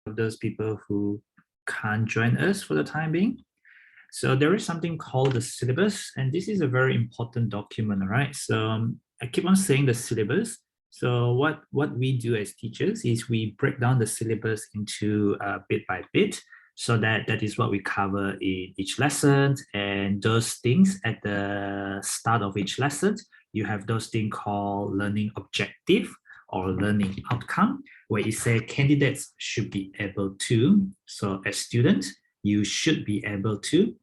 those people who can't join us for the time being. So there is something called the syllabus, and this is a very important document, right? So I keep on saying the syllabus. So what we do as teachers is we break down the syllabus into bit by bit, so that is what we cover in each lesson. And those things at the start of each lesson, you have those things called learning objective or learning outcome, where it says candidates should be able to. So as students, you should be able to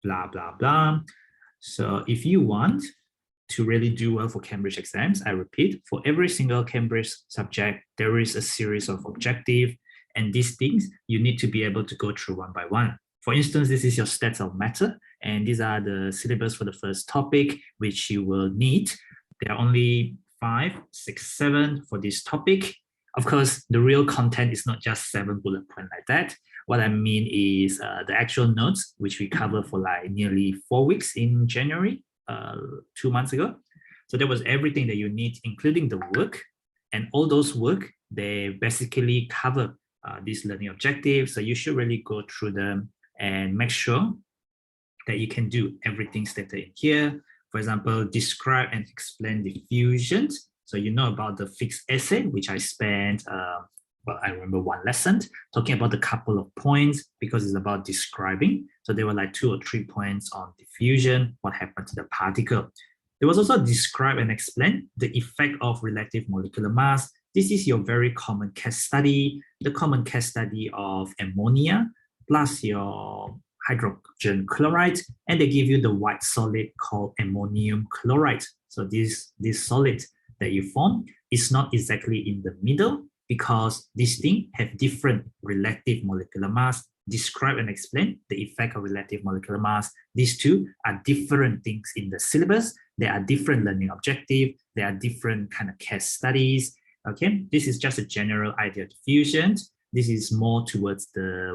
blah, blah, blah. So if you want to really do well for Cambridge exams, I repeat, for every single Cambridge subject, there is a series of objectives, and these things you need to be able to go through one by one. For instance, this is your stats of matter, and these are the syllabus for the first topic, which you will need. There are only 5, 6, 7 for this topic. Of course, the real content is not just 7 bullet points like that. What I mean is the actual notes, which we covered for like nearly 4 weeks in January, 2 months ago. So that was everything that you need, including the work. And all those work, they basically cover these learning objectives. So you should really go through them and make sure that you can do everything stated in here. For example, describe and explain diffusion. So you know about the fixed essay, which I spent, well, I remember one lesson talking about a couple of points because it's about describing. So there were like 2 or 3 points on diffusion, what happened to the particle. There was also describe and explain the effect of relative molecular mass. This is your very common case study, the common case study of ammonia plus your hydrogen chloride, and they give you the white solid called ammonium chloride. So this solid that you form is not exactly in the middle because these things have different relative molecular mass. Describe and explain the effect of relative molecular mass. These two are different things in the syllabus. There are different learning objectives. There are different kind of case studies. Okay, this is just a general idea of diffusion. This is more towards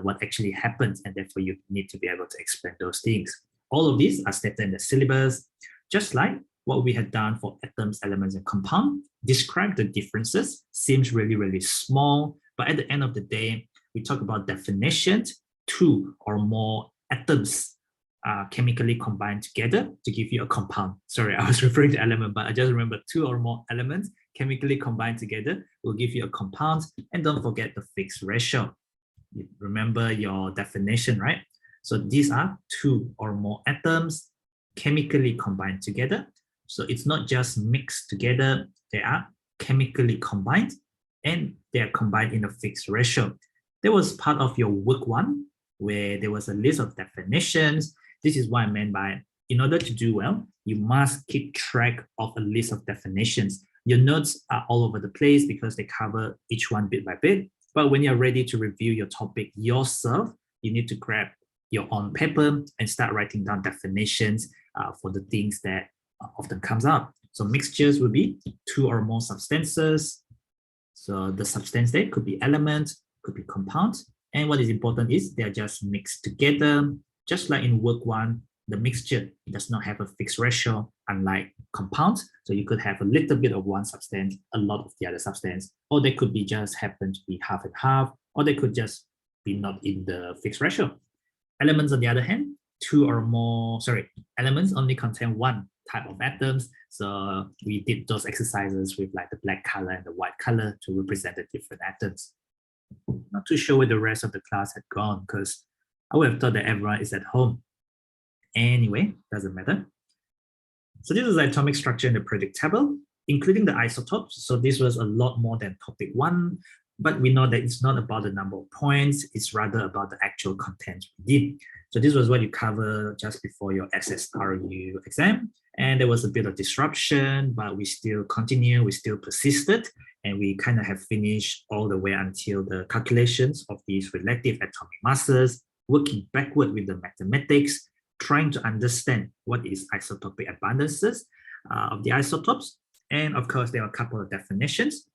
what actually happens, and therefore you need to be able to explain those things. All of these are stated in the syllabus, just like what we had done for atoms, elements, and compound. Describe the differences, seems really, really small, but at the end of the day, we talk about definitions. 2 or more atoms are chemically combined together to give you a compound. Sorry, I was referring to element, but I just remember 2 or more elements chemically combined together will give you a compound. And don't forget the fixed ratio. You remember your definition, right? So these are 2 or more atoms chemically combined together. So it's not just mixed together, they are chemically combined and they are combined in a fixed ratio. That was part of your work 1, where there was a list of definitions. This is what I meant by, in order to do well, you must keep track of a list of definitions. Your notes are all over the place because they cover each one bit by bit. But when you're ready to review your topic yourself, you need to grab your own paper and start writing down definitions for the things that often comes up. So mixtures will be 2 or more substances. So the substance there could be element, could be compound. And what is important is they're just mixed together. Just like in work 1, the mixture does not have a fixed ratio, unlike compounds. So you could have a little bit of one substance, a lot of the other substance, or they could be just happen to be half and half, or they could just be not in the fixed ratio. Elements, on the other hand, 2 or more, elements only contain 1 type of atoms. So we did those exercises with like the black color and the white color to represent the different atoms. Not too sure where the rest of the class had gone because I would have thought that everyone is at home. Anyway, doesn't matter. So this is the atomic structure in the periodic table, including the isotopes. So this was a lot more than topic 1, but we know that it's not about the number of points, it's rather about the actual content within. So this was what you cover just before your SSRU exam. And there was a bit of disruption, but we still continue, we still persisted, and we kind of have finished all the way until the calculations of these relative atomic masses, working backward with the mathematics, trying to understand what is isotopic abundances of the isotopes. And of course, there are a couple of definitions.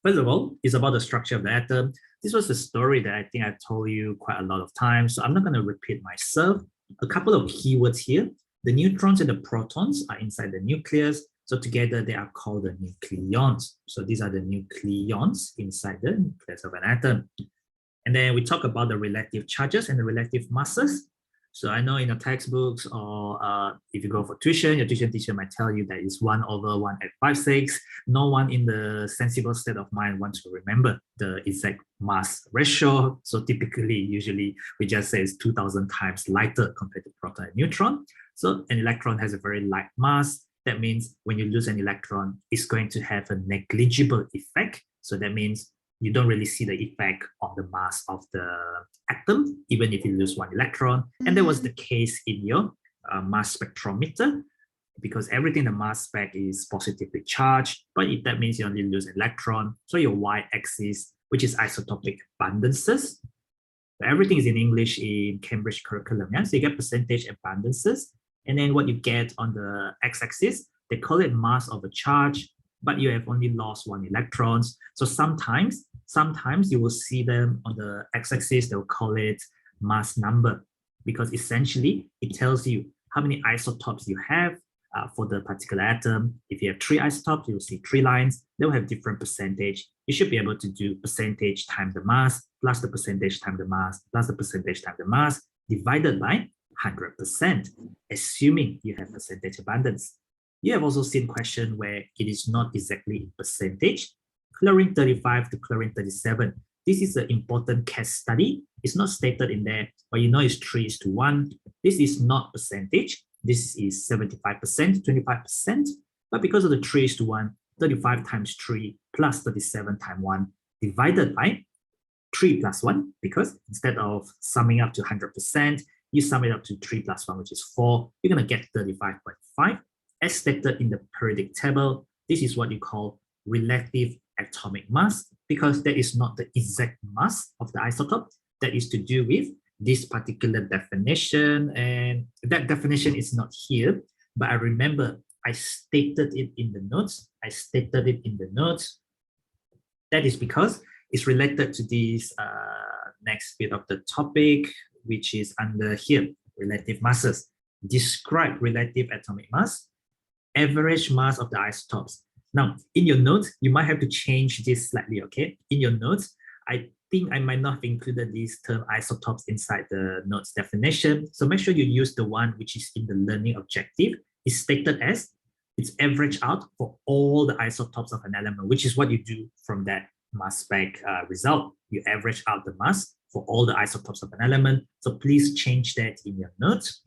First of all, it's about the structure of the atom. This was a story that I think I told you quite a lot of times, so I'm not going to repeat myself. A couple of keywords here. The neutrons and the protons are inside the nucleus. So together they are called the nucleons. So these are the nucleons inside the nucleus of an atom. And then we talk about the relative charges and the relative masses. So I know in your textbooks, or if you go for tuition, your tuition teacher might tell you that it's 1/1.56. No one in the sensible state of mind wants to remember the exact mass ratio. So typically, usually, we just say it's 2,000 times lighter compared to proton and neutron. So an electron has a very light mass. That means when you lose an electron, it's going to have a negligible effect. So that means you don't really see the effect on the mass of the atom, even if you lose one electron. And that was the case in your mass spectrometer, because everything in the mass spec is positively charged, but that means you only lose an electron. So your y-axis, which is isotopic abundances, everything is in English in Cambridge curriculum. Yeah? So you get percentage abundances. And then what you get on the x-axis, they call it mass of a charge, but you have only lost one electrons. So sometimes you will see them on the x-axis, they'll call it mass number, because essentially it tells you how many isotopes you have for the particular atom. If you have 3 isotopes, you'll see 3 lines. They'll have different percentage. You should be able to do percentage times the mass, plus the percentage times the mass, plus the percentage times the mass, divided by 100%, assuming you have percentage abundance. You have also seen question where it is not exactly in percentage. Chlorine 35 to chlorine 37. This is an important case study. It's not stated in there, but you know it's 3:1. This is not percentage. This is 75%, 25%. But because of the 3:1, 35 times 3 plus 37 times 1 divided by 3 plus 1, because instead of summing up to 100%, you sum it up to 3 plus 1, which is 4. You're going to get 35.5. As stated in the periodic table, this is what you call relative atomic mass, because that is not the exact mass of the isotope. That is to do with this particular definition, and that definition is not here, but I remember I stated it in the notes. That is because it's related to this next bit of the topic, which is under here, relative masses. Describe relative atomic mass, average mass of the isotopes. Now, in your notes, you might have to change this slightly, okay? In your notes, I think I might not have included this term isotopes inside the notes definition. So make sure you use the one which is in the learning objective. It's stated as it's averaged out for all the isotopes of an element, which is what you do from that mass spec result. You average out the mass for all the isotopes of an element. So please change that in your notes.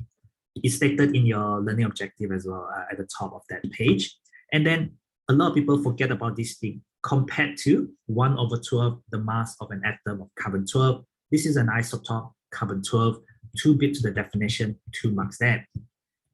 It's stated in your learning objective as well at the top of that page. And then a lot of people forget about this thing. Compared to 1/12, the mass of an atom of carbon-12, this is an isotope, carbon-12, 2 bit to the definition, 2 marks there.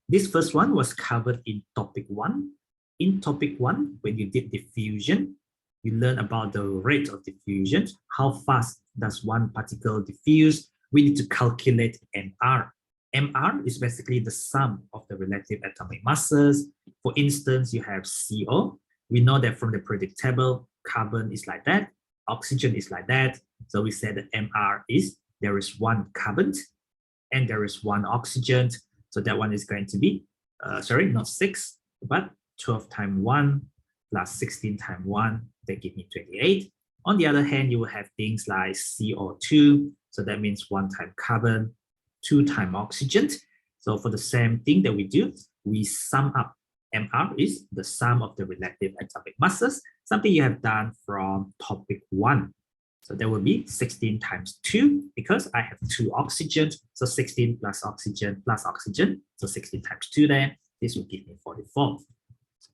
This first one was covered in topic 1. In topic 1, when you did diffusion, you learn about the rate of diffusion. How fast does one particle diffuse? We need to calculate MR. MR is basically the sum of the relative atomic masses. For instance, you have CO. We know that from the periodic table, carbon is like that, oxygen is like that. So we said that MR is, there is 1 carbon and there is 1 oxygen. So that one is going to be, not 6, but 12 times 1 plus 16 times 1, that give me 28. On the other hand, you will have things like CO2. So that means 1 time carbon, 2 times oxygen. So for the same thing that we do, we sum up. MR is the sum of the relative atomic masses, something you have done from topic 1. So that will be 16 times 2, because I have 2 oxygen. So 16 plus oxygen, so 16 times 2 there. This will give me 44.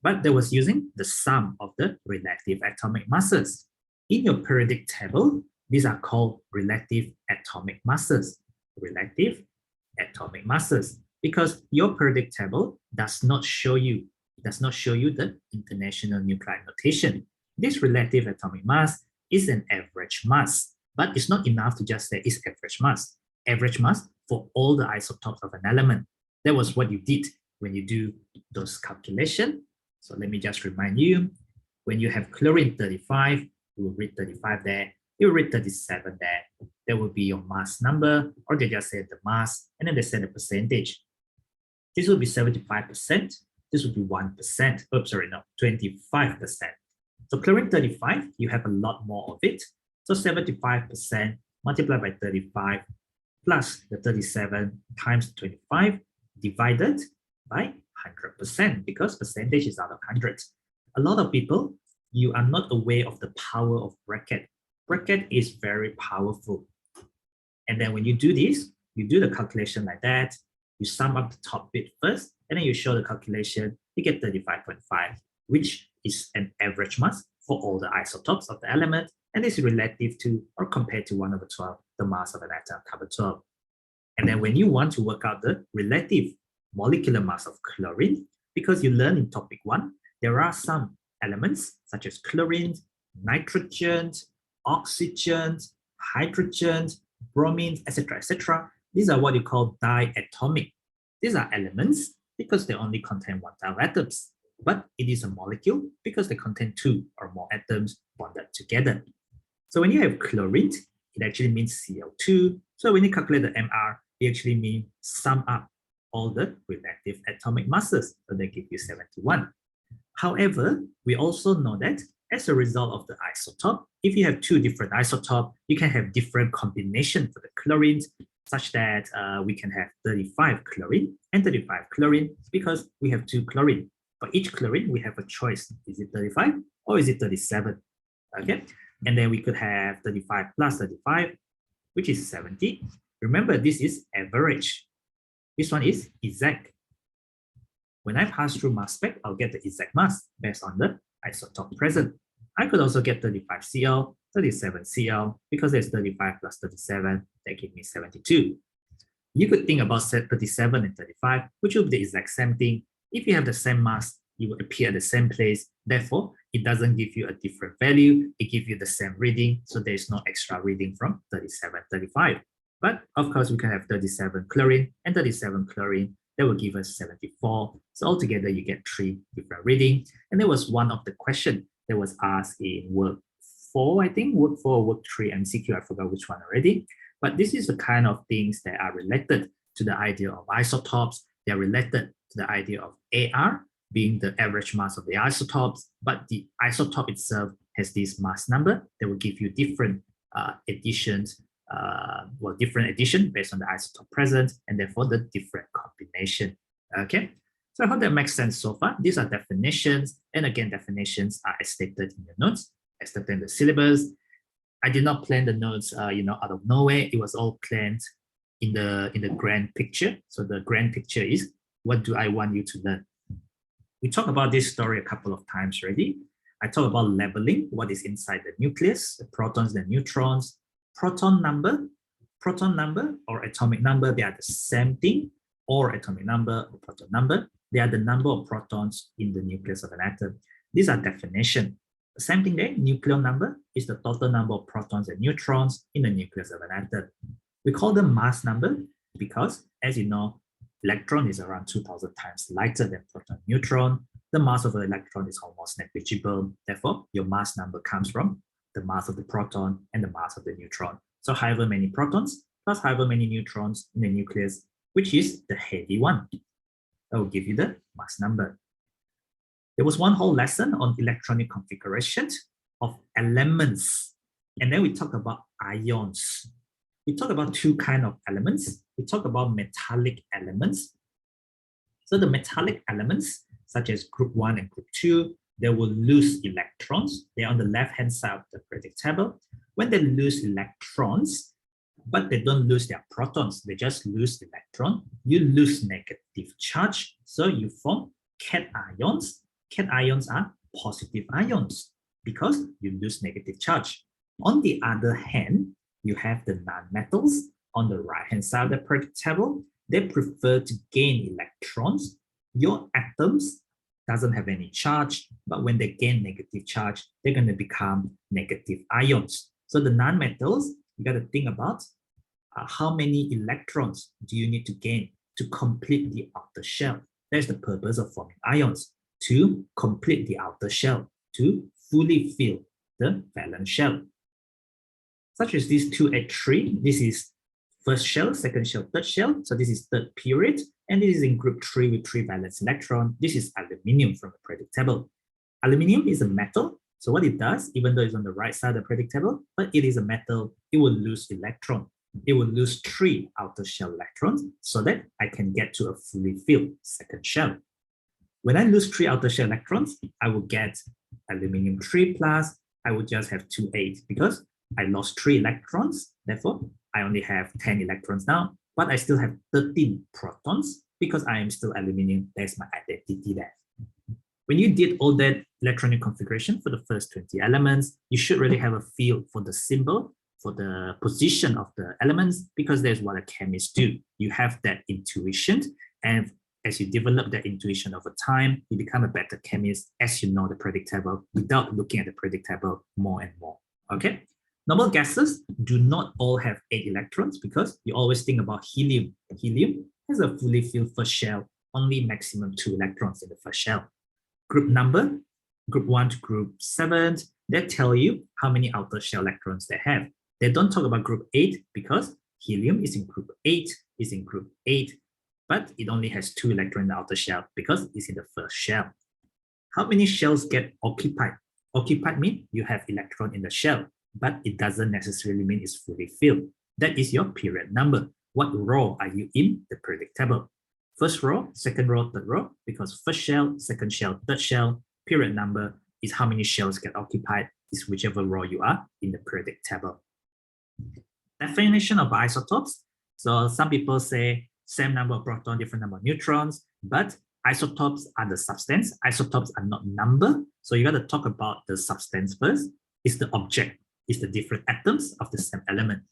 But that was using the sum of the relative atomic masses. In your periodic table, these are called relative atomic masses. Relative atomic masses. Because your periodic table does not show you the international nuclide notation. This relative atomic mass is an average mass, but it's not enough to just say it's average mass. Average mass for all the isotopes of an element. That was what you did when you do those calculations. So let me just remind you, when you have chlorine 35, you will read 35 there, you will read 37 there. That will be your mass number, or they just said the mass, and then they said the percentage. This will be 75%. This will be 1%. Oops, sorry, no, 25%. So chlorine 35, you have a lot more of it. So 75% multiplied by 35 plus the 37 times 25 divided by 100% because percentage is out of 100. A lot of people, you are not aware of the power of bracket. Bracket is very powerful. And then when you do this, you do the calculation like that, you sum up the top bit first, and then you show the calculation, you get 35.5, which is an average mass for all the isotopes of the element, and is relative to or compared to 1/12, the mass of an atom, carbon-12. And then when you want to work out the relative molecular mass of chlorine, because you learn in topic 1, there are some elements such as chlorine, nitrogen, oxygen, hydrogen, bromine, etc., etc. These are what you call diatomic. These are elements because they only contain 1 type of atoms, but it is a molecule because they contain 2 or more atoms bonded together. So when you have chlorine, it actually means Cl2. So when you calculate the MR, it actually means sum up all the relative atomic masses. So they give you 71. However, we also know that as a result of the isotope, if you have 2 different isotopes, you can have different combinations for the chlorine, such that we can have 35 chlorine and 35 chlorine because we have 2 chlorine. For each chlorine, we have a choice. Is it 35 or is it 37? Okay, and then we could have 35 plus 35, which is 70. Remember, this is average. This one is exact. When I pass through mass spec, I'll get the exact mass based on the isotope present. I could also get 35 Cl, 37 Cl, because there's 35 plus 37, that gives me 72. You could think about 37 and 35, which will be the exact same thing. If you have the same mass, it will appear at the same place. Therefore, it doesn't give you a different value. It gives you the same reading, so there is no extra reading from 37, 35. But of course, we can have 37 chlorine and 37 chlorine. That will give us 74. So altogether, you get 3 different readings. And there was one of the question that was asked in work 4, I think, work 4 or work 3 MCQ, I forgot which one already. But this is the kind of things that are related to the idea of isotopes. They're related to the idea of AR, being the average mass of the isotopes, but the isotope itself has this mass number that will give you different additions, different addition based on the isotope present, and therefore the different combination. Okay, so I hope that makes sense so far. These are definitions, and again, definitions are as stated in the notes, as stated in the syllabus. I did not plan the notes, out of nowhere. It was all planned in the grand picture. So the grand picture is, what do I want you to learn? We talked about this story a couple of times already. I talked about labeling, what is inside the nucleus, the protons, the neutrons, proton number or atomic number, they are the same thing, or atomic number or proton number. They are the number of protons in the nucleus of an atom. These are definitions. The same thing there, nuclear number is the total number of protons and neutrons in the nucleus of an atom. We call them mass number because, as you know, electron is around 2,000 times lighter than proton neutron. The mass of an electron is almost negligible. Therefore, your mass number comes from the mass of the proton and the mass of the neutron. So however many protons plus however many neutrons in the nucleus, which is the heavy one. That will give you the mass number. There was one whole lesson on electronic configuration of elements. And then we talked about ions. We talk about 2 kinds of elements. We talk about metallic elements. So the metallic elements, such as group 1 and group 2, they will lose electrons. They're on the left-hand side of the periodic table. When they lose electrons, but they don't lose their protons, they just lose electron, you lose negative charge. So you form cations. Cations are positive ions because you lose negative charge. On the other hand, you have the nonmetals on the right-hand side of the periodic table. They prefer to gain electrons. Your atoms doesn't have any charge, but when they gain negative charge, they're going to become negative ions. So the nonmetals, you got to think about how many electrons do you need to gain to complete the outer shell. That's the purpose of forming ions, to complete the outer shell, to fully fill the valence shell. Such as this 2H3, this is first shell, second shell, third shell. So this is third period, and this is in group 3 with 3 valence electron. This is aluminium from the periodic table. Aluminium is a metal, So what it does, even though it's on the right side of the periodic table, but it is a metal, it will lose electron. It will lose 3 outer shell electrons so that I can get to a fully filled second shell. When I lose 3 outer shell electrons, I will get aluminium 3 plus, I will just have 2,8 because I lost 3 electrons. Therefore, I only have 10 electrons now, but I still have 13 protons because I am still aluminium. There's my identity there. When you did all that electronic configuration for the first 20 elements, you should really have a feel for the symbol, for the position of the elements, because that's what a chemist do. You have that intuition, and as you develop that intuition over time, you become a better chemist as you know the periodic table without looking at the periodic table more and more, okay? Normal gases do not all have 8 electrons because you always think about helium. Helium has a fully filled first shell, only maximum 2 electrons in the first shell. Group number, group 1 to group 7, they tell you how many outer shell electrons they have. They don't talk about group 8 because helium is in group 8, but it only has 2 electrons in the outer shell because it's in the first shell. How many shells get occupied? Occupied means you have electron in the shell, but it doesn't necessarily mean it's fully filled. That is your period number. What row are you in the periodic table? First row, second row, third row, because first shell, second shell, third shell, period number is how many shells get occupied, is whichever row you are in the periodic table. Definition of isotopes. So some people say same number of protons, different number of neutrons, but isotopes are the substance. Isotopes are not number. So you got to talk about the substance first. It's the object, it's the different atoms of the same element.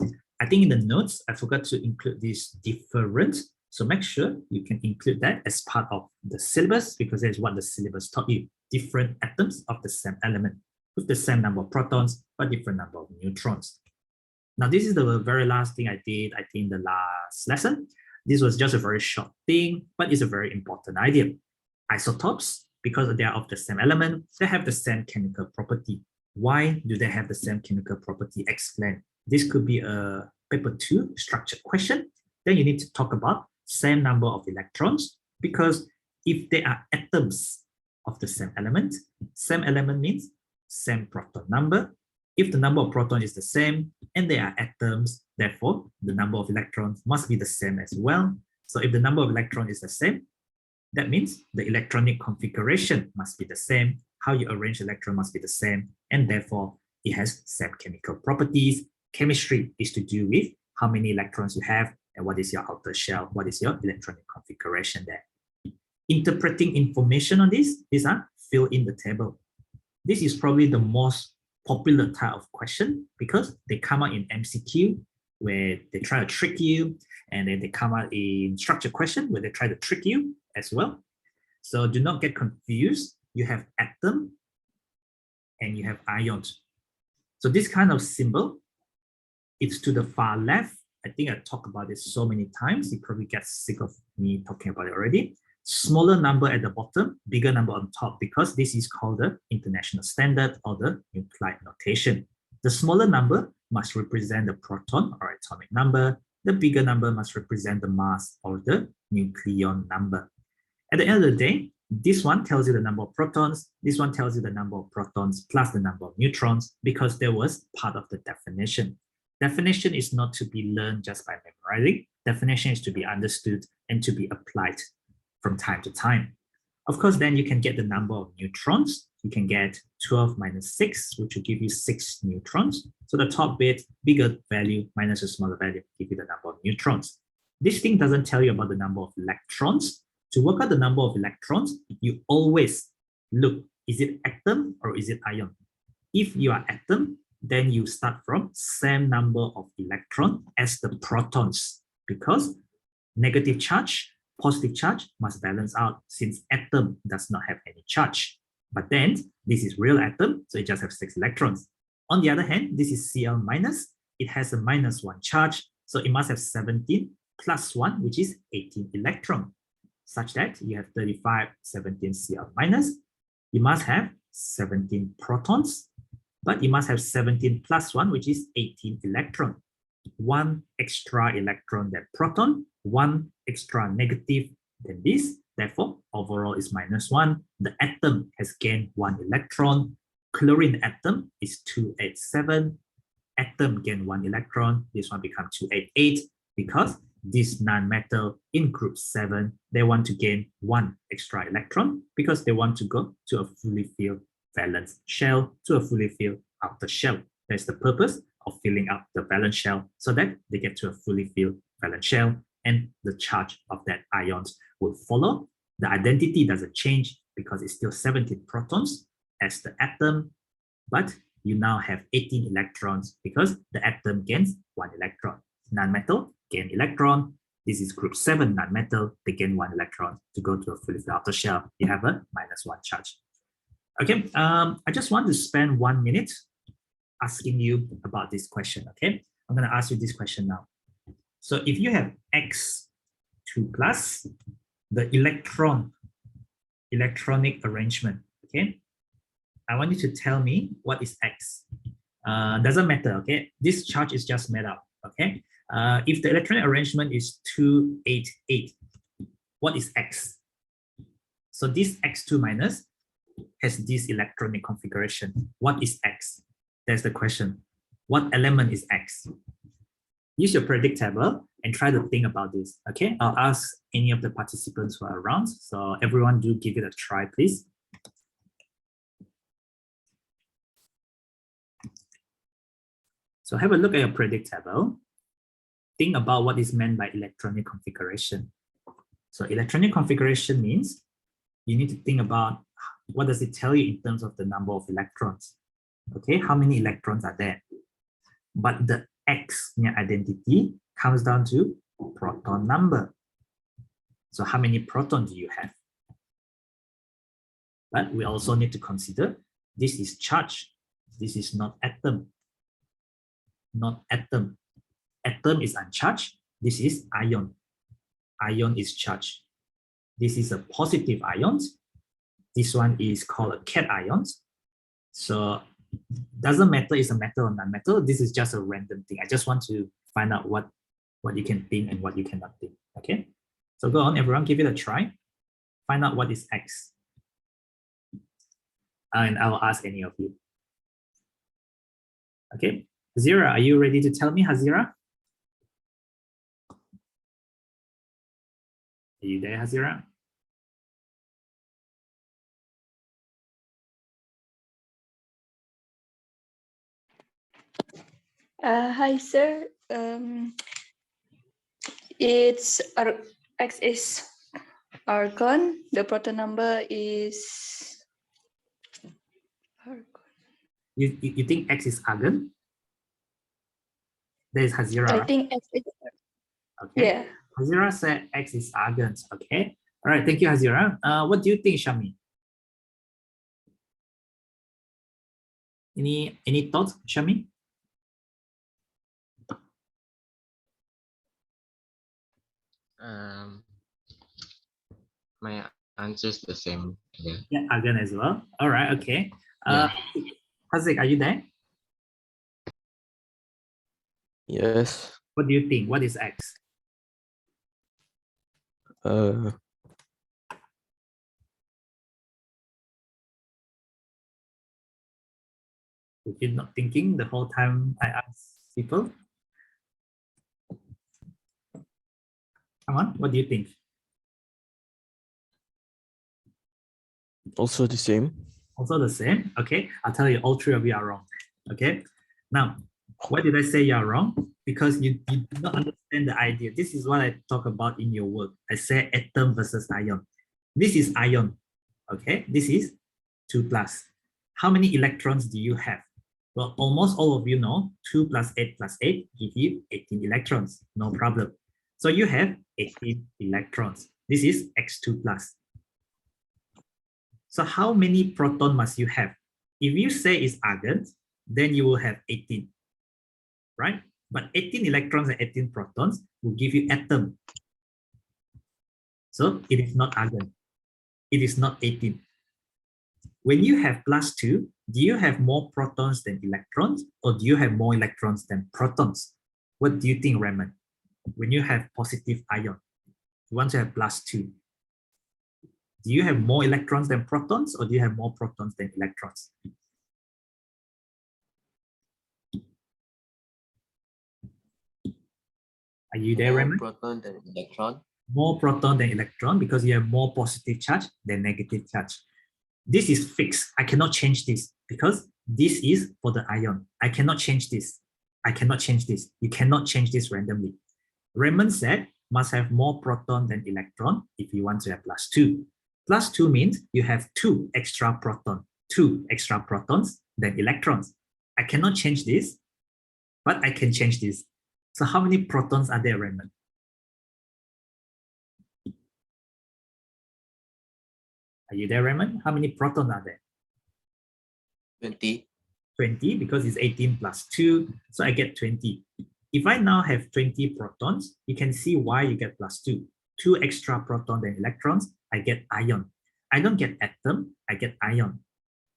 I think in the notes, I forgot to include this different. So make sure you can include that as part of the syllabus because that's what the syllabus taught you. Different atoms of the same element with the same number of protons, but different number of neutrons. Now, this is the very last thing I did, I think, the last lesson. This was just a very short thing, but it's a very important idea. Isotopes, because they are of the same element, they have the same chemical property. Why do they have the same chemical property? Explain. This could be a paper 2 structured question. Then you need to talk about same number of electrons, because if they are atoms of the same element means same proton number. If the number of protons is the same and they are atoms, therefore the number of electrons must be the same as well. So if the number of electrons is the same, that means the electronic configuration must be the same, how you arrange electron must be the same, and therefore it has same chemical properties. Chemistry is to do with how many electrons you have and what is your outer shell, what is your electronic configuration there. Interpreting information on this, these are fill in the table. This is probably the most popular type of question because they come out in MCQ where they try to trick you, and then they come out in structured question where they try to trick you as well. So do not get confused. You have atom and you have ions. So this kind of symbol, it's to the far left. I think I talked about this so many times, you probably get sick of me talking about it already. Smaller number at the bottom, bigger number on top, because this is called the international standard or the nuclide notation. The smaller number must represent the proton or atomic number. The bigger number must represent the mass or the nucleon number. At the end of the day, this one tells you the number of protons, this one tells you the number of protons plus the number of neutrons, because there was part of the definition. Definition is not to be learned just by memorizing. Definition is to be understood and to be applied from time to time. Of course, then you can get the number of neutrons. You can get 12 minus 6, which will give you 6 neutrons. So the top bit, bigger value minus a smaller value, give you the number of neutrons. This thing doesn't tell you about the number of electrons. To work out the number of electrons, you always look, is it atom or is it ion? If you are atom, then you start from same number of electron as the protons, because negative charge, positive charge must balance out since atom does not have any charge. But then this is real atom, so it just has 6 electrons. On the other hand, this is Cl minus, it has a -1 charge, so it must have 17 plus 1, which is 18 electron, such that you have 35, 17 Cl minus. You must have 17 protons, but you must have 17 plus 1, which is 18 electron. 1 extra electron than proton, 1 extra negative than this. Therefore, overall is -1. The atom has gained 1 electron. Chlorine atom is 287. Atom gain 1 electron. This one becomes 288 because this non-metal in group 7, they want to gain 1 extra electron because they want to go to a fully filled valence shell, to a fully filled outer shell. That's the purpose of filling up the valence shell so that they get to a fully filled valence shell, and the charge of that ions will follow. The identity doesn't change because it's still 17 protons as the atom, but you now have 18 electrons because the atom gains 1 electron. Non-metal gain electron. This is group 7 non-metal. They gain 1 electron to go to a fully filled outer shell. You have a -1 charge. Okay, I just want to spend 1 minute asking you about this question. Okay, I'm going to ask you this question now. So if you have X2 plus, the electronic arrangement, okay, I want you to tell me what is X. Doesn't matter, okay? This charge is just made up, okay? If the electronic arrangement is 288, what is X? So this X2 minus has this electronic configuration. What is X? That's the question. What element is X? Use your predict table and try to think about this, okay? I'll ask any of the participants who are around. So everyone do give it a try, please. So have a look at your predict table. Think about what is meant by electronic configuration. So electronic configuration means you need to think about what does it tell you in terms of the number of electrons. Okay, how many electrons are there? But the X identity comes down to proton number. So how many protons do you have? But we also need to consider this is charge. This is not atom. Not atom. Atom is uncharged. This is ion. Ion is charged. This is a positive ions. This one is called a cation. So doesn't matter it's a metal or non-metal. This is just a random thing. I just want to find out what you can think and what you cannot think. Okay. So go on, everyone, give it a try. Find out what is X. And I will ask any of you. Okay. Hazira, are you ready to tell me, Hazira? Are you there, Hazira? Hi, sir. It's X is argon. The proton number is argon. You think X is argon? There is Hazira. I think X is. Okay. Yeah. Hazira said X is argon. Okay. All right. Thank you, Hazira. What do you think, Shami? Any thoughts, Shami? My answer is the same. Yeah, argon as well. All right. Okay. Hazik, are you there? Yes. What do you think? What is X? If you're not thinking the whole time I ask people. Come on, what do you think? Also the same. Also the same. Okay, I'll tell you, all three of you are wrong. Okay, now why did I say you're wrong? Because you do not understand the idea. This is what I talk about in your work. I say atom versus ion. This is ion. Okay, this is 2 plus. How many electrons do you have? Well, almost all of you know 2 plus 8 plus 8 give you 18 electrons. No problem. So you have 18 electrons. This is X2 plus. So how many proton must you have? If you say it's argon, then you will have 18, right? But 18 electrons and 18 protons will give you atom. So it is not argon. It is not 18. When you have plus 2, do you have more protons than electrons, or do you have more electrons than protons? What do you think, Raymond? When you have positive ion, you want to have plus 2. Do you have more electrons than protons, or do you have more protons than electrons? Are you there, Raymond? Proton than electron. More proton than electron because you have more positive charge than negative charge. This is fixed. I cannot change this because this is for the ion. I cannot change this. I cannot change this. You cannot change this randomly. Raymond said must have more proton than electron if you want to have +2. +2 means you have 2 extra protons than electrons. I cannot change this, but I can change this. So how many protons are there, Raymond? Are you there, Raymond? How many protons are there? 20. 20 because it's 18 plus 2, so I get 20. If I now have 20 protons, you can see why you get +2. 2 extra protons than electrons, I get ion. I don't get atom, I get ion.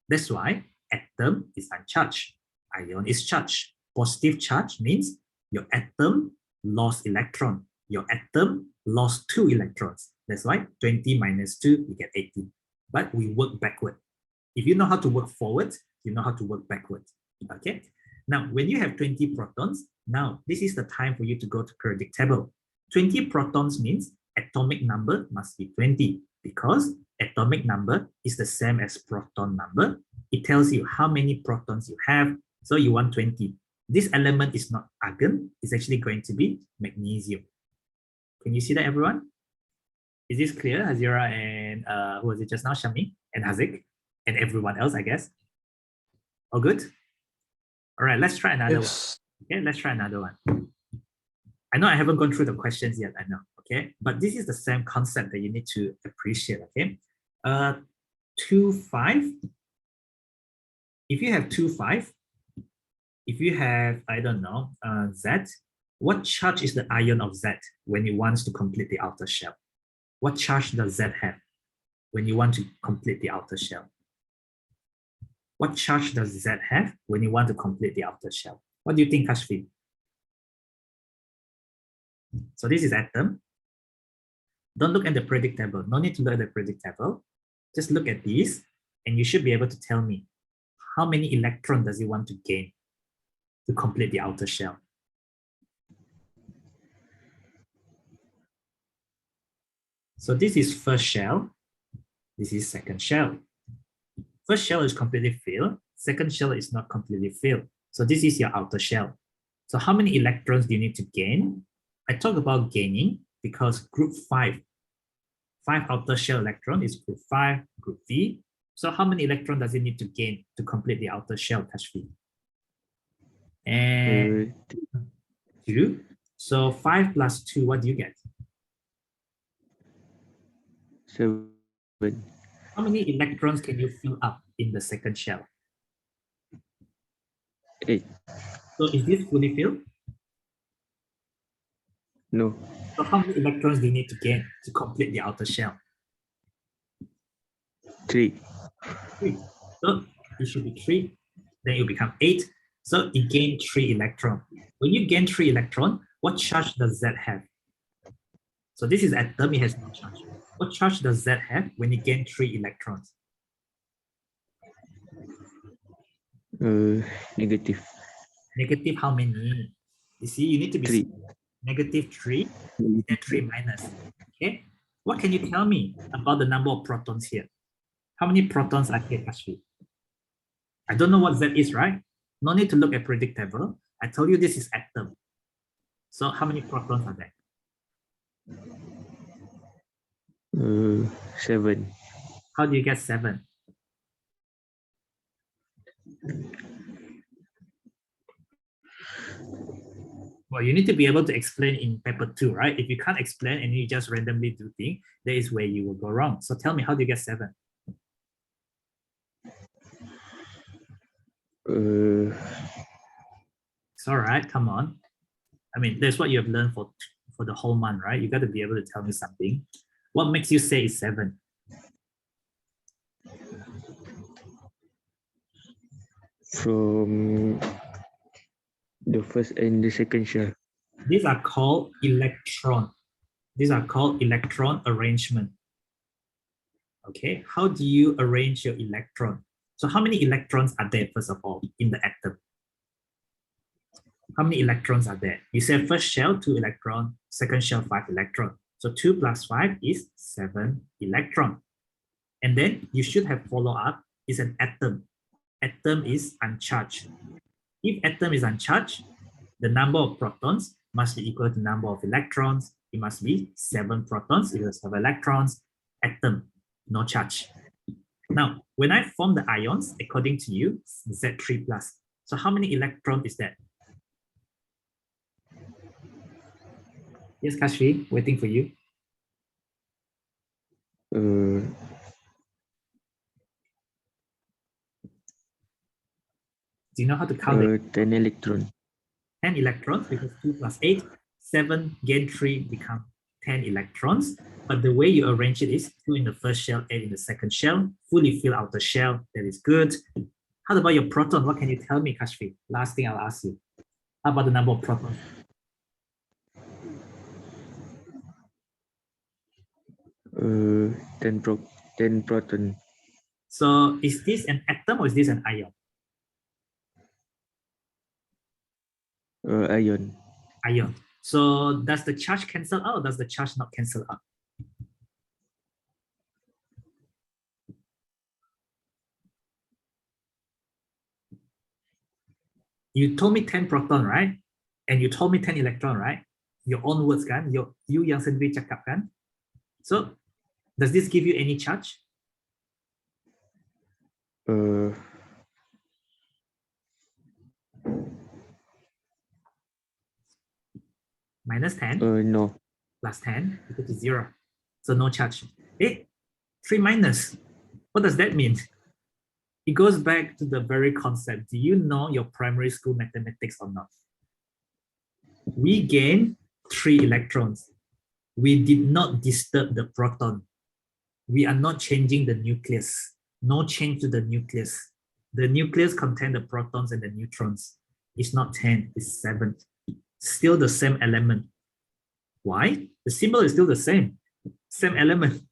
That's why atom is uncharged. Ion is charged. Positive charge means your atom lost electron. Your atom lost 2 electrons. That's why 20 minus 2, you get 18. But we work backward. If you know how to work forward, you know how to work backward. Okay. Now, when you have 20 protons, now this is the time for you to go to periodic table. 20 protons means atomic number must be 20 because atomic number is the same as proton number. It tells you how many protons you have. So you want 20. This element is not argon. It's actually going to be magnesium. Can you see that, everyone? Is this clear, Hazira and who was it just now, Shami and Hazik and everyone else, I guess? All good? All right, let's try another one. Okay, let's try another one. I know I haven't gone through the questions yet, I know, okay? But this is the same concept that you need to appreciate, okay? 2, 5. If you have 2, 5, if you have, I don't know, Z, what charge is the ion of Z when it wants to complete the outer shell? What charge does Z have when you want to complete the outer shell? What charge does Z have when you want to complete the outer shell? What do you think, Kashfi? So this is atom. Don't look at the periodic table. No need to look at the periodic table. Just look at these, and you should be able to tell me how many electrons does it want to gain to complete the outer shell. So this is first shell. This is second shell. First shell is completely filled. Second shell is not completely filled. So this is your outer shell. So how many electrons do you need to gain? I talk about gaining because group 5 outer shell electron is group 5, group V. So how many electrons does it need to gain to complete the outer shell, Kashfi? And 2. So 5 plus 2, what do you get? 7. How many electrons can you fill up in the second shell? 8. So is this fully filled? No. So how many electrons do you need to gain to complete the outer shell? 3. 3. So it should be 3. Then it will become 8. So it gained 3 electrons. When you gain 3 electrons, what charge does Z have? So this is atom, it has no charge. What charge does Z have when you gain 3 electrons? Negative. Negative how many? You see, you need to be 3. negative 3, then 3 minus. Okay. What can you tell me about the number of protons here? How many protons are here, Kashfi? I don't know what Z is, right? No need to look at periodic table. I told you this is atom. So how many protons are there? 7. How do you get 7? Well, you need to be able to explain in paper 2, right? If you can't explain and you just randomly do things, that is where you will go wrong. So tell me, how do you get 7? It's all right, come on. I mean, that's what you have learned for the whole month, right? You got to be able to tell me something. What makes you say it's 7? From the first and the second shell. These are called electron. These are called electron arrangement. Okay, how do you arrange your electron? So how many electrons are there, first of all, in the atom? How many electrons are there? You said first shell, 2 electron, second shell, 5 electron. So 2 plus 5 is 7 electron. And then you should have follow up is an atom. Atom is uncharged. If atom is uncharged, the number of protons must be equal to the number of electrons. It must be 7 protons equals 7 electrons. Atom, no charge. Now, when I form the ions, according to you, Z3 plus. So how many electrons is that? Yes, Kashfi, waiting for you. Do you know how to count it? 10 electron. 10 electrons because 2 plus 8, 7 gain 3 become 10 electrons. But the way you arrange it is 2 in the first shell, 8 in the second shell, fully fill out the shell. That is good. How about your proton? What can you tell me, Kashfi? Last thing I'll ask you. How about the number of protons? 10 proton. So is this an atom or is this an ion? Ion. Ion. So does the charge cancel out or does the charge not cancel out? You told me 10 proton, right? And you told me 10 electron, right? Your own words kan? You yang sendiri cakap kan? So does this give you any charge? Minus 10? No. Plus 10 equal to 0. So no charge. 3 minus. What does that mean? It goes back to the very concept. Do you know your primary school mathematics or not? We gain 3 electrons. We did not disturb the proton. We are not changing the nucleus. No change to the nucleus. The nucleus contains the protons and the neutrons. It's not 10, it's 7. Still the same element. Why? The symbol is still the same. Same element.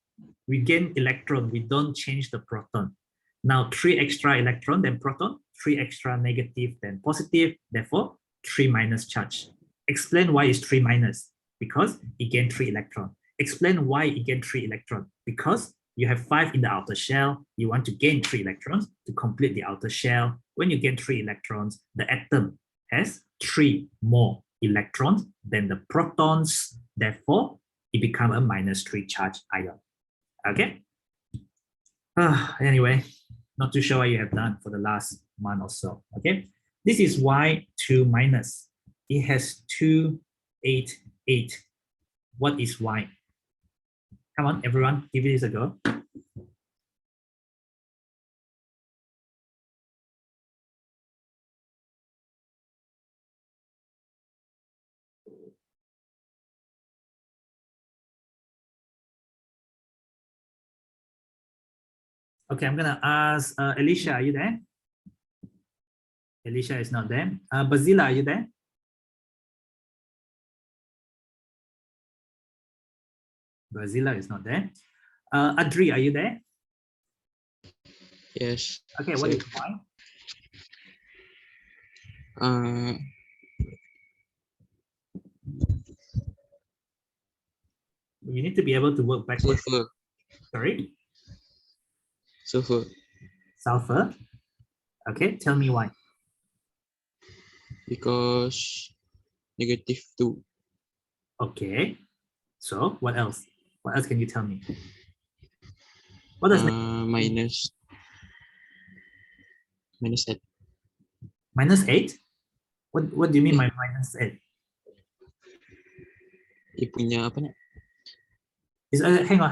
We gain electron, we don't change the proton. Now 3 extra electron, then proton, 3 extra negative, then positive, therefore 3 minus charge. Explain why it's 3 minus. Because it gained 3 electron. Explain why it gained 3 electron. Because you have 5 in the outer shell, you want to gain 3 electrons to complete the outer shell. When you gain 3 electrons, the atom has 3 more electrons than the protons. Therefore, it becomes a minus 3 charge ion. Okay? Anyway, not too sure what you have done for the last month or so. Okay? This is why 2 minus. It has 2, 8, 8. What is y? Come on, everyone, give this a go. Okay, I'm gonna ask Alicia, are you there? Alicia is not there. Bazila, are you there? Bazila is not there. Adri, are you there? Yes. Okay, what is y? You need to be able to work backwards. Sulfur. Sorry? Sulfur. Sulfur. Okay, tell me why. Because -2. Okay. So what else? What else can you tell me? What does Minus 8. minus 8? What do you mean by minus 8? Dia punya apa nak? Hang on.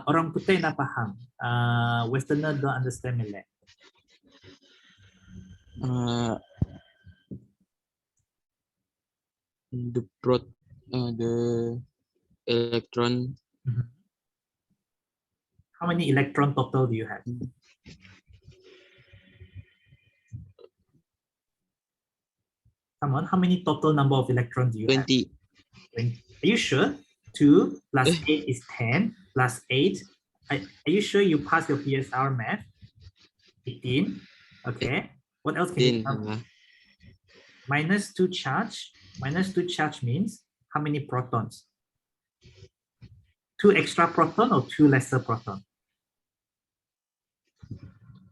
Orang putih nak faham. Westerner don't understand Malay. The electron. How many electron total do you have? Come on, how many total number of electrons do you 20. have? 20. Are you sure? 2 plus 8 is 10 plus 8. Are you sure you passed your PSR math? 18. Okay. What else can you tell me? -2 charge. -2 charge means how many protons? 2 extra proton or 2 lesser proton?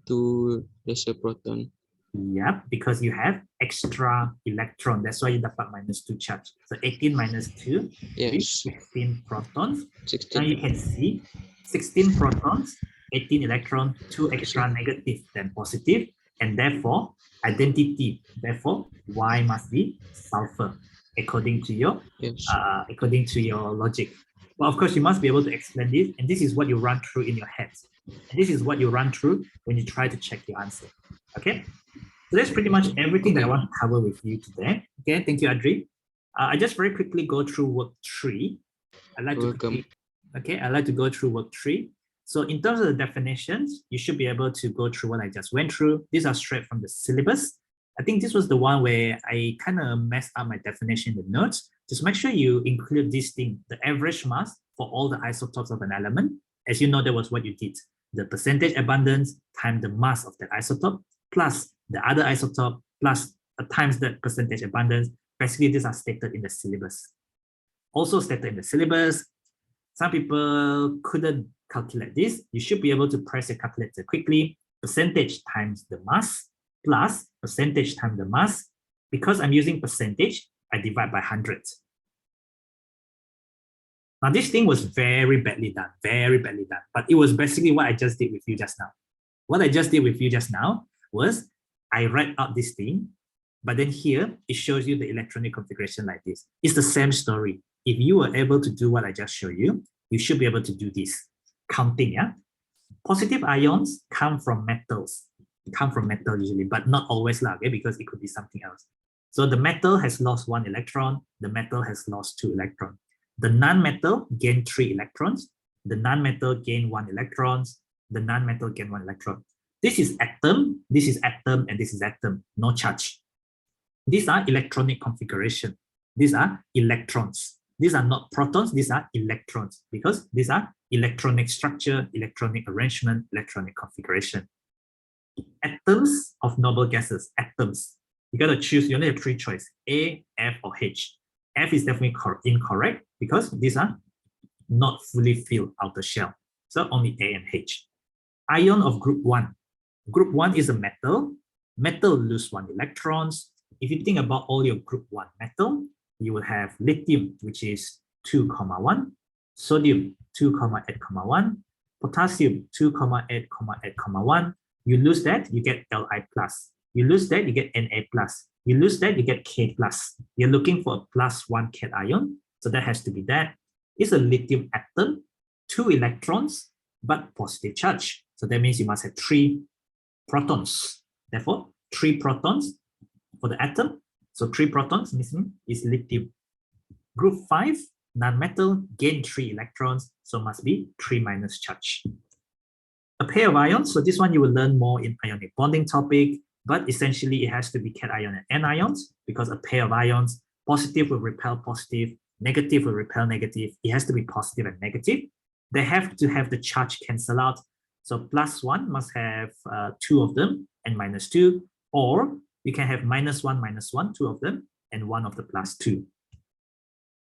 2 lesser proton. Yep, because you have extra electron. That's why you dapat -2 charge. So 18 minus 2 is Yes. 16 protons. Now 16. you can see 16 protons, 18 electron, 2 extra negative than positive, and therefore identity. Therefore, Y must be sulfur according to your Yes. logic. Well, of course, you must be able to explain this, and this is what you run through in your head. And this is what you run through when you try to check your answer. Okay, so that's pretty much everything that I want to cover with you today. Okay, thank you, Adri. I just very quickly go through work 3. I'd like to Welcome. I'd like to go through work 3. So in terms of the definitions, you should be able to go through what I just went through. These are straight from the syllabus. I think this was the one where I kind of messed up my definition in the notes. Just make sure you include this thing, the average mass for all the isotopes of an element. As you know, that was what you did. The percentage abundance times the mass of that isotope plus the other isotope plus times the percentage abundance. Basically, these are stated in the syllabus. Also stated in the syllabus, some people couldn't calculate this. You should be able to press your calculator quickly. Percentage times the mass plus percentage times the mass. Because I'm using percentage, I divide by 100. Now, this thing was very badly done, but it was basically what I just did with you just now. What I just did with you just now was I write out this thing, but then here it shows you the electronic configuration like this. It's the same story. If you were able to do what I just showed you, you should be able to do this. Counting, yeah? Positive ions come from metals. They come from metal usually, but not always, okay? Because it could be something else. So the metal has lost 1 electron, the metal has lost 2 electrons. The non-metal gain 3 electrons, the non-metal gain 1 electron, the non-metal gain 1 electron. This is atom, and this is atom, no charge. These are electronic configuration. These are electrons. These are not protons, these are electrons, because these are electronic structure, electronic arrangement, electronic configuration. Atoms of noble gases, atoms. You got to choose, you only have 3 choices, A, F, or H. F is definitely incorrect because these are not fully filled outer shell. So only A and H. Ion of group 1. Group 1 is a metal. Metal lose 1 electrons. If you think about all your group 1 metal, you will have lithium, which is 2,1, sodium 2,8,1, potassium 2,8,8,1. You lose that, you get Li+. You lose that, you get Na+. You lose that, you get K+. You're looking for a +1 cation, so that has to be that. It's a lithium atom, 2 electrons, but positive charge. So that means you must have 3 protons. Therefore, 3 protons for the atom. So 3 protons missing is lithium. Group 5, non-metal, gain 3 electrons, so must be 3- charge. A pair of ions, so this one you will learn more in ionic bonding topic, but essentially it has to be cation and anions because a pair of ions, positive will repel positive, negative will repel negative. It has to be positive and negative. They have to have the charge cancel out. So +1 must have 2 of them and -2, or you can have -1, 2 of them, and 1 of the +2.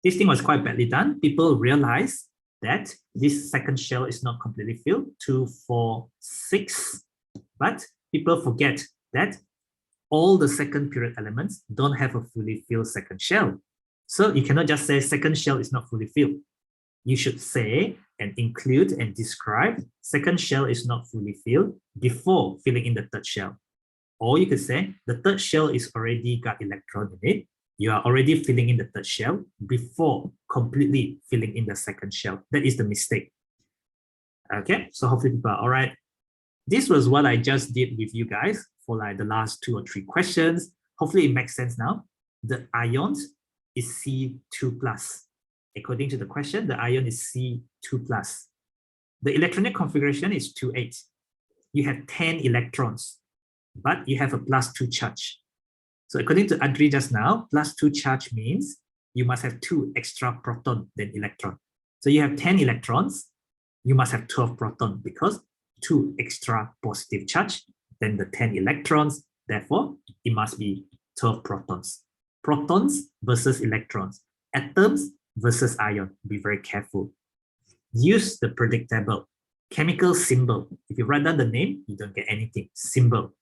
This thing was quite badly done. People realized that this second shell is not completely filled, 2, 4, 6, but people forget that all the second period elements don't have a fully filled second shell. So you cannot just say second shell is not fully filled. You should say and include and describe second shell is not fully filled before filling in the third shell. Or you could say the third shell is already got electron in it. You are already filling in the third shell before completely filling in the second shell. That is the mistake. Okay, so hopefully people are all right. This was what I just did with you guys for like the last 2 or 3 questions. Hopefully it makes sense now. The ions is C2+. According to the question, the ion is C2+. The electronic configuration is 2,8. You have 10 electrons, but you have a +2 charge. So according to Adri just now, +2 charge means you must have 2 extra proton than electron. So you have 10 electrons, you must have 12 proton because 2 extra positive charge than the 10 electrons. Therefore, it must be 12 protons. Protons versus electrons. Atoms versus ion. Be very careful. Use the predictable. Chemical symbol. If you write down the name, you don't get anything. Symbol.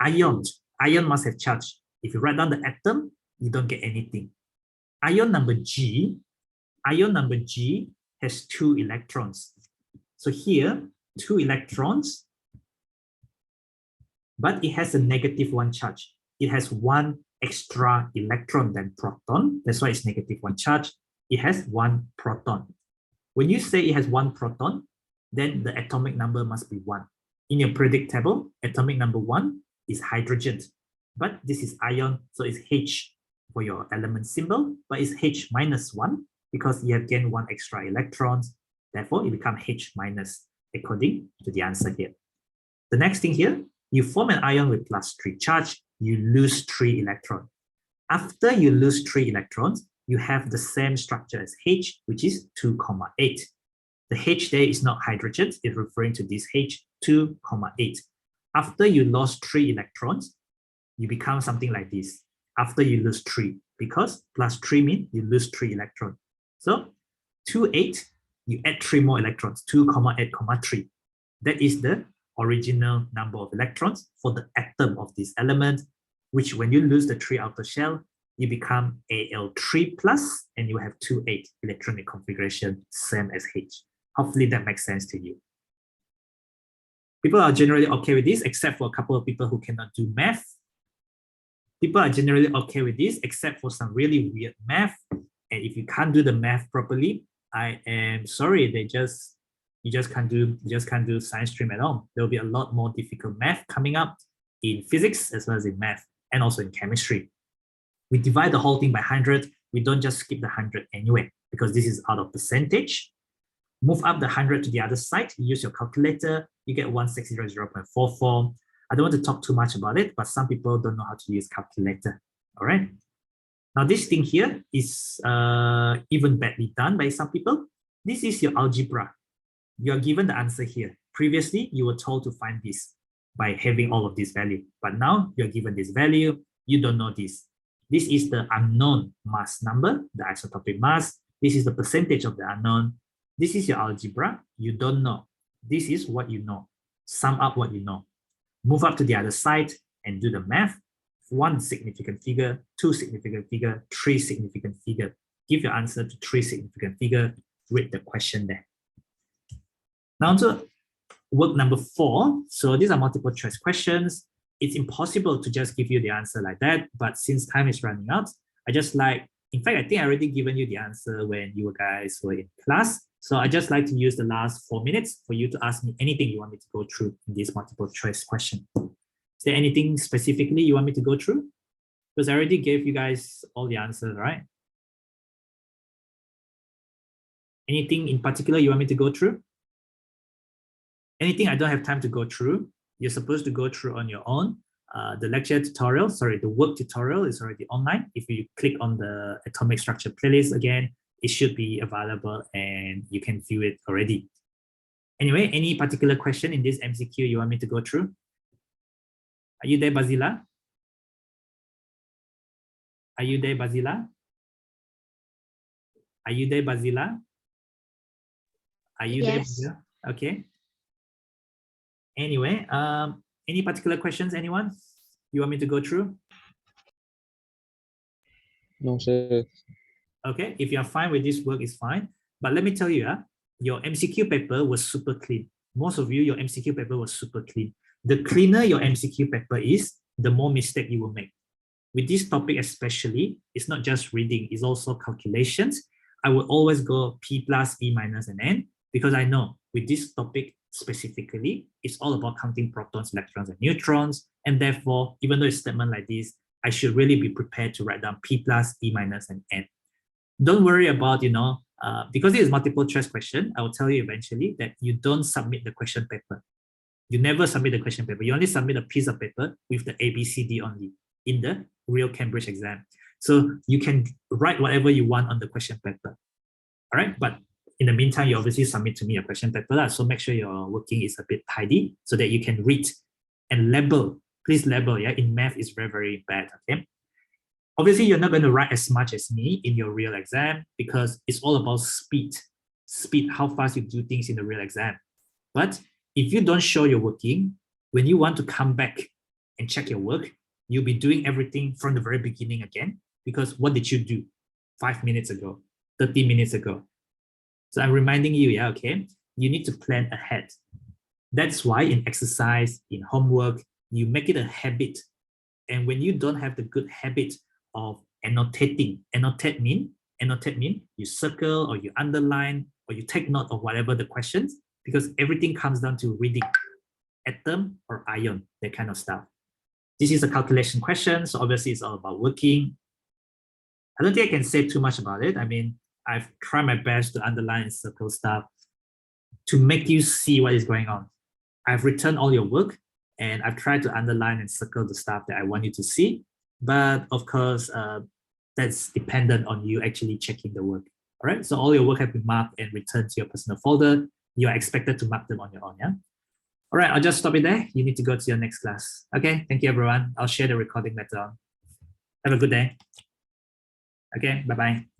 Ion. Ion must have charge. If you write down the atom, you don't get anything. Ion number G has 2 electrons. So here, 2 electrons, but it has a -1 charge. It has 1 extra electron than proton. That's why it's -1 charge. It has 1 proton. When you say it has 1 proton, then the atomic number must be 1. In your periodic table, atomic number 1 is hydrogen, but this is ion, so it's H for your element symbol, but it's H minus 1 because you have gained 1 extra electrons. Therefore, it becomes H minus according to the answer here. The next thing here, you form an ion with +3 charge, you lose 3 electrons. After you lose 3 electrons, you have the same structure as H, which is 2,8. The H there is not hydrogen, it's referring to this H, 2,8. After you lost 3 electrons, you become something like this. After you lose 3, because +3 means you lose 3 electrons. So 2,8, you add 3 more electrons, 2,8, 3. That is the original number of electrons for the atom of this element, which when you lose the 3 outer shell, you become Al3+, and you have 2,8 electronic configuration, same as H. Hopefully that makes sense to you. People are generally okay with this, except for a couple of people who cannot do math. People are generally okay with this, except for some really weird math. And if you can't do the math properly, I am sorry, you just can't do science stream at all. There will be a lot more difficult math coming up in physics as well as in math and also in chemistry. We divide the whole thing by 100. We don't just skip the 100 anyway, because this is out of percentage. Move up the 100 to the other side, use your calculator, you get 1600.44. I don't want to talk too much about it, but some people don't know how to use calculator, all right? Now this thing here is even badly done by some people. This is your algebra. You are given the answer here. Previously, you were told to find this by having all of this value, but now you're given this value, you don't know this. This is the unknown mass number, the isotopic mass. This is the percentage of the unknown. This is your algebra. You don't know. This is what you know. Sum up what you know. Move up to the other side and do the math. 1 significant figure, 2 significant figure, 3 significant figure. Give your answer to 3 significant figure. Read the question there. Now to work number 4. So these are multiple choice questions. It's impossible to just give you the answer like that, but since time is running out, in fact, I think I already given you the answer when you guys were in class. So I just like to use the last 4 minutes for you to ask me anything you want me to go through in this multiple choice question. Is there anything specifically you want me to go through? Because I already gave you guys all the answers, right? Anything in particular you want me to go through? Anything I don't have time to go through, you're supposed to go through on your own. The work tutorial is already online. If you click on the atomic structure playlist again, it should be available and you can view it already. Anyway, any particular question in this MCQ you want me to go through? Are you there, Bazila? Are you there, Bazila? Are you there, Bazila? Are you there, Bazila? Okay. Anyway, any particular questions, anyone? You want me to go through? No, sir. Okay, if you're fine with this work, it's fine. But let me tell you, your MCQ paper was super clean. Most of you, your MCQ paper was super clean. The cleaner your MCQ paper is, the more mistake you will make. With this topic especially, it's not just reading, it's also calculations. I will always go P plus, E minus, and N, because I know with this topic specifically, it's all about counting protons, electrons, and neutrons. And therefore, even though it's a statement like this, I should really be prepared to write down P plus, E minus, and N. Don't worry about, because it is multiple choice question, I will tell you eventually that you don't submit the question paper. You never submit the question paper. You only submit a piece of paper with the A, B, C, D only in the real Cambridge exam. So you can write whatever you want on the question paper. All right, but in the meantime, you obviously submit to me a question paper. So make sure your working is a bit tidy so that you can read and label. Please label, yeah? In math, it's very, very bad, okay? Obviously, you're not going to write as much as me in your real exam because it's all about speed, how fast you do things in the real exam. But if you don't show your working, when you want to come back and check your work, you'll be doing everything from the very beginning again, because what did you do 5 minutes ago, 30 minutes ago? So I'm reminding you, yeah, okay, you need to plan ahead. That's why in exercise, in homework, you make it a habit. And when you don't have the good habit of annotating, annotate mean you circle or you underline or you take note of whatever the questions, because everything comes down to reading atom or ion, that kind of stuff. This is a calculation question, so obviously it's all about working. I don't think I can say too much about it. I mean, I've tried my best to underline and circle stuff to make you see what is going on. I've returned all your work and I've tried to underline and circle the stuff that I want you to see. But of course, that's dependent on you actually checking the work. All right, so all your work have been marked and returned to your personal folder. You are expected to mark them on your own, yeah? All right, I'll just stop it there. You need to go to your next class. Okay, thank you, everyone. I'll share the recording later on. Have a good day. Okay, bye-bye.